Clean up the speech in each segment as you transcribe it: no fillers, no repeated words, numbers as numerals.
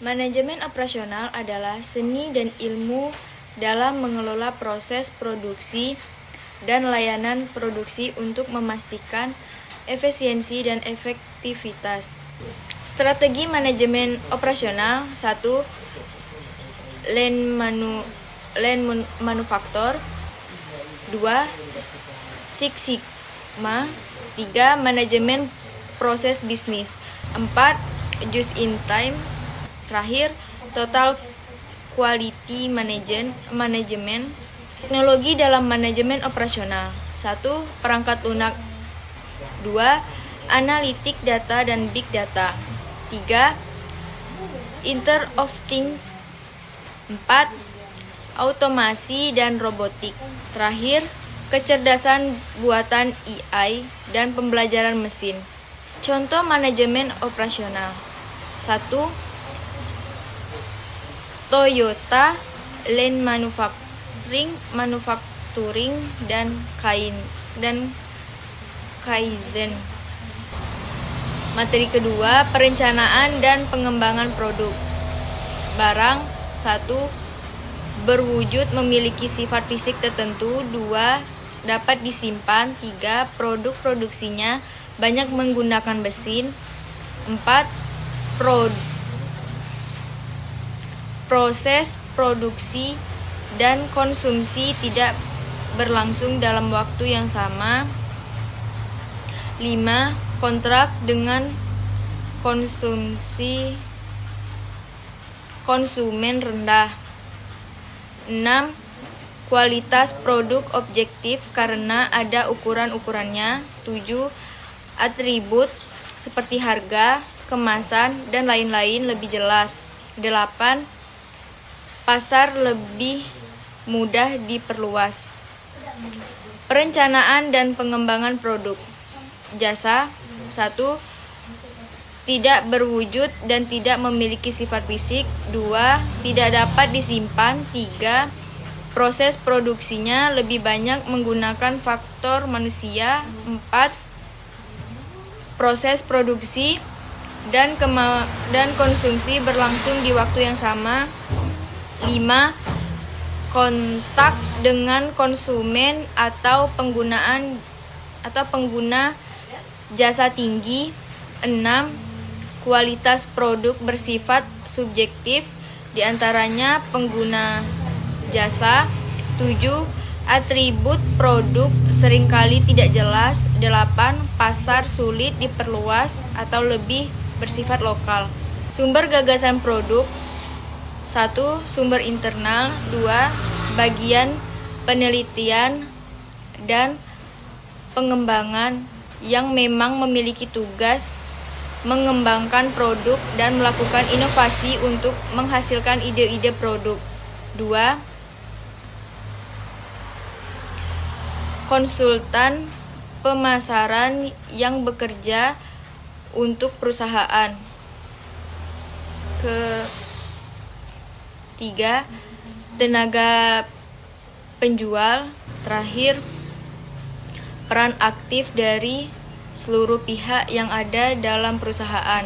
Manajemen operasional adalah seni dan ilmu dalam mengelola proses produksi dan layanan produksi untuk memastikan efisiensi dan efektivitas. Strategi manajemen operasional 1. Lean manufaktur 2. Six Sigma 3. Manajemen proses bisnis 4. Just in time. Terakhir, total quality management. Teknologi dalam manajemen operasional 1. Perangkat lunak 2. Analitik data dan big data 3. Internet of Things 4. Automasi dan robotik. Terakhir, kecerdasan buatan AI dan pembelajaran mesin. Contoh manajemen operasional 1. Toyota Lean Manufacturing dan Kaizen. Materi kedua, perencanaan dan pengembangan produk. Barang 1. Berwujud memiliki sifat fisik tertentu. 2. Dapat disimpan. 3. Produk produksinya banyak menggunakan mesin. 4. Proses produksi dan konsumsi tidak berlangsung dalam waktu yang sama. 5. Kontrak dengan konsumen rendah. 6. Kualitas produk objektif karena ada ukuran-ukurannya. 7. Atribut seperti harga, kemasan, dan lain-lain lebih jelas. 8. Pasar lebih mudah diperluas. Perencanaan dan pengembangan produk. Jasa 1. Tidak berwujud dan tidak memiliki sifat fisik. 2. Tidak dapat disimpan. 3. Proses produksinya lebih banyak menggunakan faktor manusia. 4. Proses produksi dan konsumsi berlangsung di waktu yang sama. 5. Kontak dengan konsumen atau pengguna jasa tinggi. 6. Kualitas produk bersifat subjektif, diantaranya pengguna jasa. 7. Atribut produk seringkali tidak jelas. 8. Pasar sulit diperluas atau lebih bersifat lokal. Sumber gagasan produk. 1. Sumber internal. 2. Bagian penelitian dan pengembangan yang memang memiliki tugas mengembangkan produk dan melakukan inovasi untuk menghasilkan ide-ide produk. 2. Konsultan pemasaran yang bekerja untuk perusahaan. 3. Tenaga penjual. Terakhir, peran aktif dari seluruh pihak yang ada dalam perusahaan.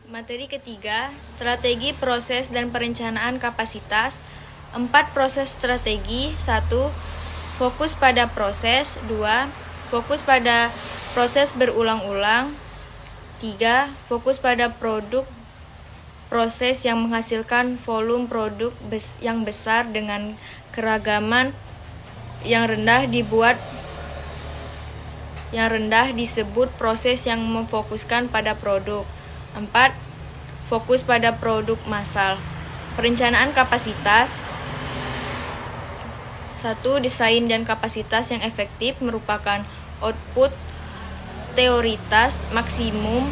Materi ketiga, strategi proses dan perencanaan kapasitas. 4 proses strategi. 1. Fokus pada proses. 2. Fokus pada proses berulang-ulang. 3. Fokus pada produk proses yang menghasilkan volume produk yang besar dengan keragaman yang rendah disebut proses yang memfokuskan pada produk. 4. Fokus pada produk massal. Perencanaan kapasitas. 1. Desain dan kapasitas yang efektif merupakan output teoritas maksimum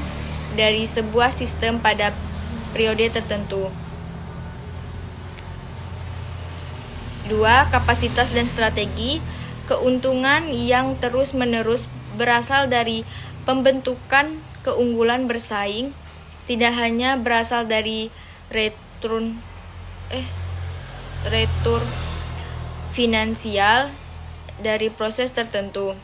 dari sebuah sistem pada periode tertentu. 2. Kapasitas dan strategi. Keuntungan yang terus-menerus berasal dari pembentukan keunggulan bersaing, tidak hanya berasal dari return finansial dari proses tertentu.